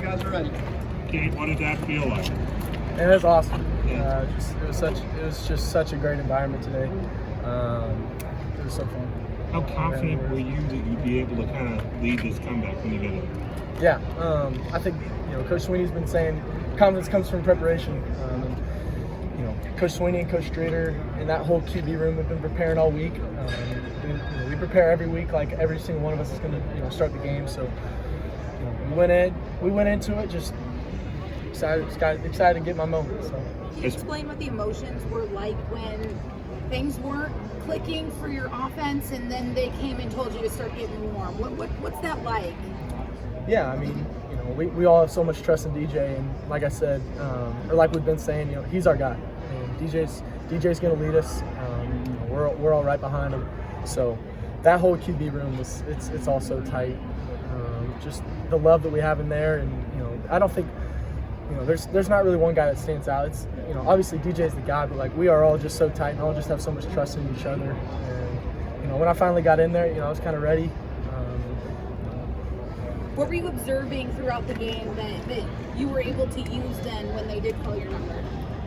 guys are ready. Cade, what did that feel like? It was awesome. It was just such a great environment today. It was so fun. How confident were you that you'd be able to kind of lead this comeback when you get it? Yeah, I think Coach Swinney's been saying confidence comes from preparation. Coach Swinney and Coach Strader and that whole QB room have been preparing all week. We prepare every week, like every single one of us is going to start the game. So we went into it just excited to get my moment. So. Can you explain what the emotions were like when things weren't clicking for your offense, and then they came and told you to start getting warm? What's that like? Yeah, I mean, we all have so much trust in DJ, and like I said, or like we've been saying, he's our guy, and DJ's going to lead us. We're all right behind him. So that whole QB room it's all so tight. Just the love that we have in there, and I don't think there's not really one guy that stands out. It's obviously DJ's the guy, but like we are all just so tight and all just have so much trust in each other. And when I finally got in there, I was kind of ready. What were you observing throughout the game that you were able to use then when they did call your number?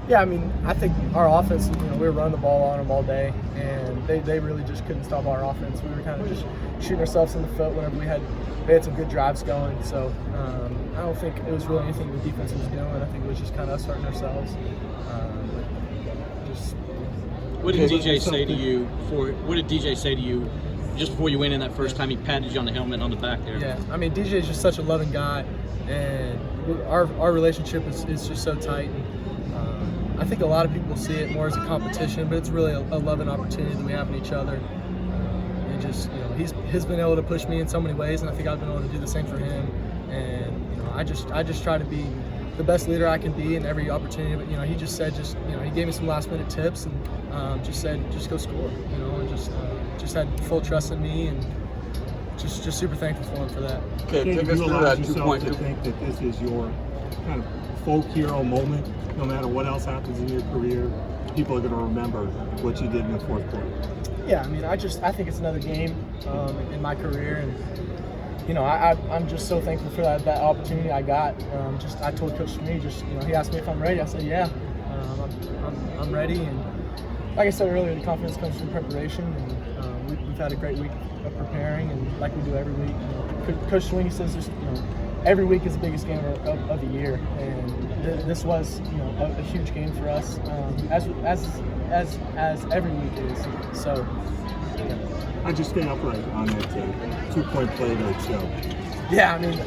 Yeah, I mean, I think our offense, we were running the ball on them all day, and they really just couldn't stop our offense. We were kind of just shooting ourselves in the foot whenever we had some good drives going. So I don't think it was really anything the defense was doing. I think it was just kind of us hurting ourselves. What did DJ say to you? What did DJ say to you just before you went in that first time? He patted you on the helmet on the back there. Yeah, I mean, DJ is just such a loving guy, and our relationship is just so tight. I think a lot of people see it more as a competition, but it's really a loving opportunity that we have in each other. And just he's been able to push me in so many ways, and I think I've been able to do the same for him. And I just try to be the best leader I can be in every opportunity. But he just said he gave me some last minute tips and just said just go score. And just had full trust in me, and just super thankful for him for that. Okay, take us through that 2-point. To think that this is your kind of folk hero moment. No matter what else happens in your career, people are going to remember what you did in the fourth quarter. Yeah, I mean, I think it's another game in my career, and I'm just so thankful for that opportunity I got. I told Coach Swinney, he asked me if I'm ready. I said, yeah, I'm ready. And like I said earlier, the confidence comes from preparation, and we've had a great week of preparing, and like we do every week. Coach Swinney says every week is the biggest game of the year, and this was a huge game for us, as every week is. So I just stay upright on that 2-point play that show. Yeah, I mean,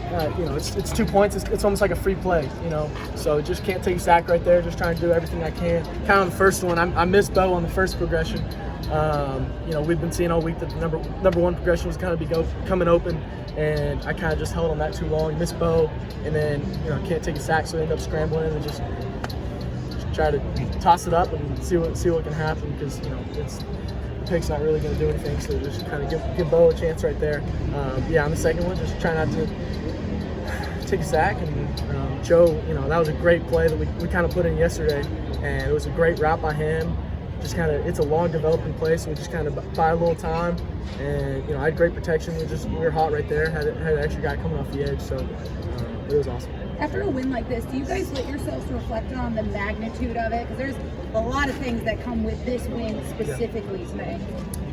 it's 2 points. It's almost like a free play, So just can't take a sack right there. Just trying to do everything I can. Kind of on the first one, I missed Beaux on the first progression. We've been seeing all week that the number one progression was kind of coming open, and I kind of just held on that too long, missed Beaux, and then can't take a sack, so I end up scrambling and just try to toss it up and see what can happen, because the pick's not really going to do anything, so just kind of give Beaux a chance right there. On the second one, just try not to take a sack, and Joe, that was a great play that we kind of put in yesterday, and it was a great route by him. Just it's a long developing play, so we just kind of buy a little time, and I had great protection. We were hot right there. Had an extra guy coming off the edge, so it was awesome. After a win like this, do you guys let yourselves reflect on the magnitude of it? Because there's a lot of things that come with this win specifically today.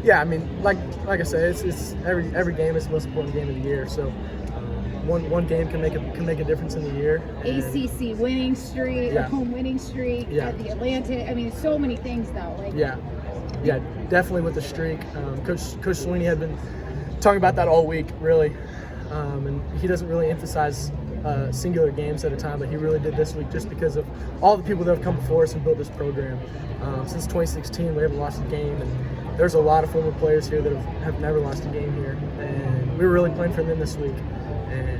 Yeah, I mean, like I said, it's every game is the most important game of the year. So one game can make a difference in the year. ACC winning streak, a home winning streak at the Atlantic. I mean, so many things though. Yeah, definitely with the streak. Coach Swinney had been talking about that all week, really, and he doesn't really emphasize singular games at a time, but he really did this week just because of all the people that have come before us and built this program. Since 2016, we haven't lost a game, and there's a lot of former players here that have never lost a game here, and we were really playing for them this week, and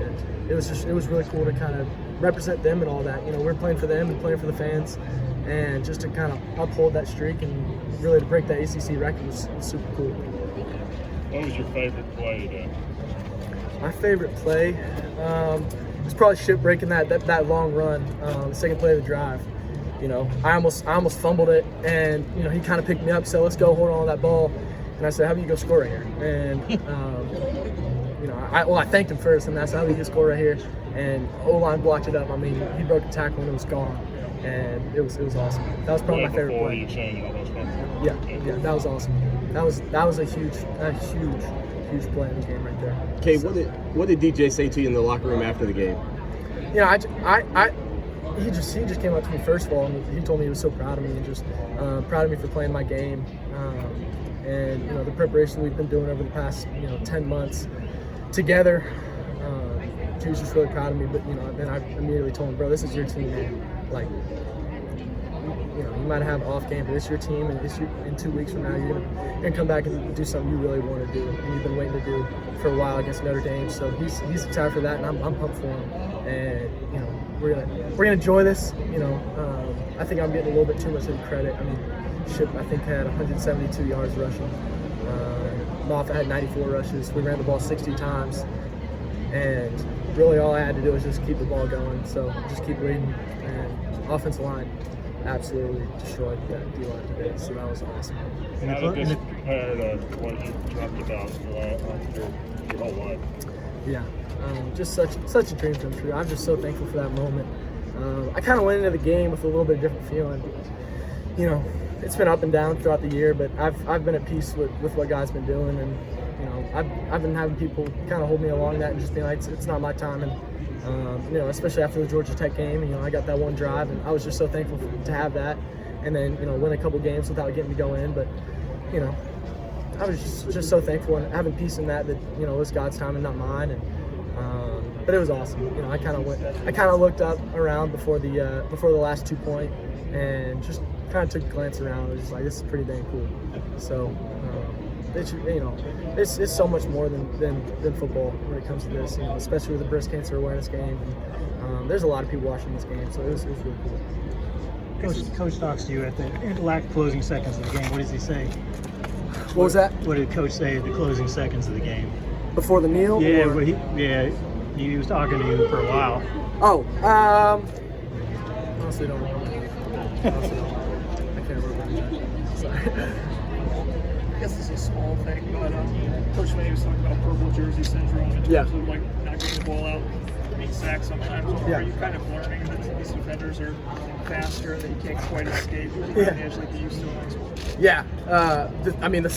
it was really cool to kind of represent them and all that. We're playing for them and playing for the fans, and just to kind of uphold that streak and really to break that ACC record was super cool. What was your favorite play today? My favorite play was probably ship breaking that long run, the second play of the drive. I almost fumbled it, and he kind of picked me up, said, "Let's go, hold on to that ball." And I said, "How about you go score right here?" And I thanked him first, and that's how we can score right here. and O-line blocked it up. I mean, he broke the tackle and it was gone, and it was awesome. That was probably my favorite play. Yeah, that was awesome. That was a huge play in the game right there. Cade, what did DJ say to you in the locker room after the game? You know, he just came up to me first of all, and he told me he was so proud of me and just proud of me for playing my game. And you know, the preparation we've been doing over the past 10 months together. He was just really proud of me. But you know, then I immediately told him, bro, this is your team, man. Like, you know, you might have an off game, but it's your team, and in 2 weeks from now, you're gonna come back and do something you really want to do, and you've been waiting to do for a while against Notre Dame. So he's excited for that, and I'm pumped for him. And you know, we're gonna enjoy this. You know, I think I'm getting a little bit too much of the credit. I mean, Ship I think had 172 yards rushing. Moffitt had 94 rushes. We ran the ball 60 times, and really all I had to do was just keep the ball going. So just keep reading, and offensive line absolutely destroyed that D-line today. So that was awesome. How did this compare to what you talked about your whole life? Yeah, just such a dream come true. I'm just so thankful for that moment. I kind of went into the game with a little bit different feeling. You know, it's been up and down throughout the year, but I've been at peace with what God's been doing, and you know, I've been having people kind of hold me along that and just be like, it's not my time, and you know, especially after the Georgia Tech game, you know, I got that one drive, and I was just so thankful to have that, and then you know, win a couple games without getting to go in, but you know, I was just so thankful and having peace in that you know, it was God's time and not mine, and but it was awesome. You know, I kind of looked up around before the last 2 point, and just kind of took a glance around. I was just like, this is pretty dang cool. So, it's so much more than football when it comes to this. You know, especially with the breast cancer awareness game. And, there's a lot of people watching this game, so it was really cool. Coach talks to you at the last closing seconds of the game. What does he say? What was that? What did Coach say at the closing seconds of the game? Before the kneel? Yeah, or? He was talking to you for a while. Oh, honestly, don't remember. I can't remember. Sorry. I guess this is a small thing, but Coach Swinney was talking about purple jersey syndrome in terms of like not getting the ball out, being sacked sometimes. Are you kind of learning that these defenders are faster, that you can't quite escape? You can actually be used to it. Yeah. I mean, the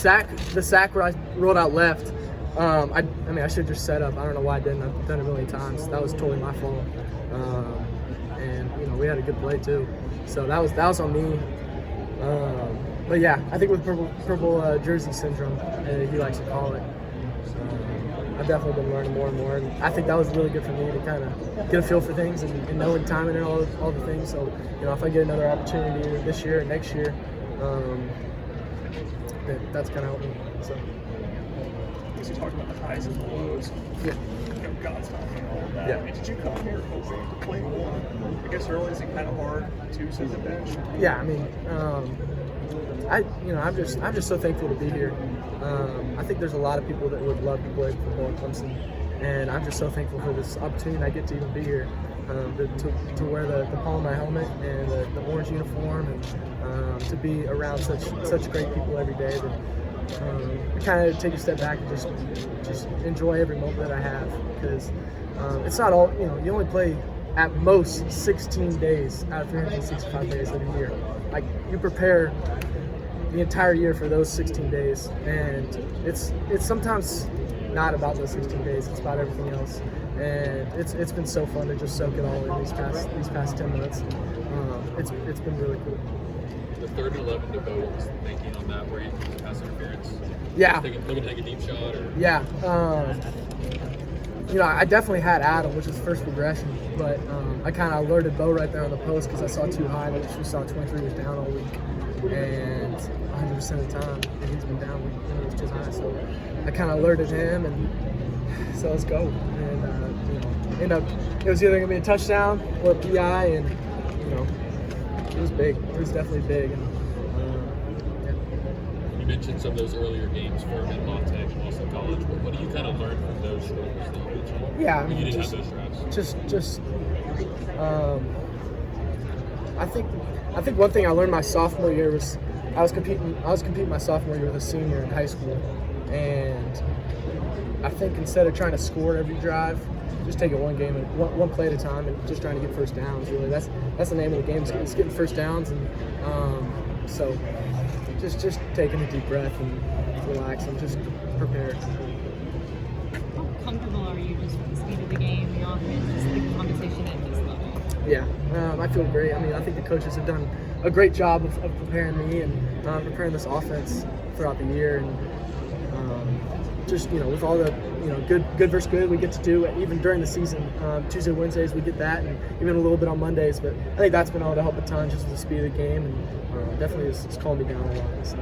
sack where I rolled out left. I mean, I should have just set up. I don't know why I didn't. I've done it a million times. That was totally my fault. And you know, we had a good play too. So that was on me. But yeah, I think with purple jersey syndrome, he likes to call it. I've definitely been learning more and more, and I think that was really good for me to kind of get a feel for things and know the timing and all the things. So you know, if I get another opportunity this year and next year, that's kind of helped me. So. You talked about the highs and the lows. Yeah. You know, God's talking and all of that. Yeah. I mean, did you come here hoping to play more? I guess early is it kind of hard to sit the bench? Yeah, I mean, I'm just so thankful to be here. I think there's a lot of people that would love to play football at Clemson, and I'm just so thankful for this opportunity I get to even be here, to wear the Palmer helmet and the orange uniform, and to be around such great people every day. That I kind of take a step back and just enjoy every moment that I have, because it's not all, you know, you only play at most 16 days out of 365 days of the year. Like, you prepare the entire year for those 16 days, and it's sometimes not about those 16 days, it's about everything else. And it's been so fun to just soak it all in these past 10 months. It's been really cool. The 3rd and 11 to Beaux was thinking on that, where you pass interference. Yeah. Looking to take a deep shot. Or... Yeah. You know, I definitely had Adam, which was the first progression, but I kind of alerted Beaux right there on the post because I saw too high, which we saw 23 was down all week, and 100% of the time he's been down when it was too high. So I kind of alerted him, and so let's go. And you know, it was either gonna be a touchdown or a PI, and you know, it was big. It was definitely big. And, yeah. You mentioned some of those earlier games for Monte and Boston College. What do you kind of learn from those struggles that you mentioned? Yeah, I mean, you didn't just, have those drives. I think one thing I learned my sophomore year was I was competing my sophomore year with a senior in high school, and I think instead of trying to score every drive, just take it one game and one play at a time, and just trying to get first downs. Really, that's the name of the game. It's getting first downs, and so just taking a deep breath and relax and just prepare. How comfortable are you just with the speed of the game, the offense, just the competition at this level? Yeah, I feel great. I mean, I think the coaches have done a great job of preparing me and preparing this offense throughout the year, and just with all the good versus good we get to do even during the season. Tuesday, Wednesdays we get that, and even a little bit on Mondays. But I think that's been able to help a ton, just with the speed of the game, and definitely it's calmed me down a lot. So.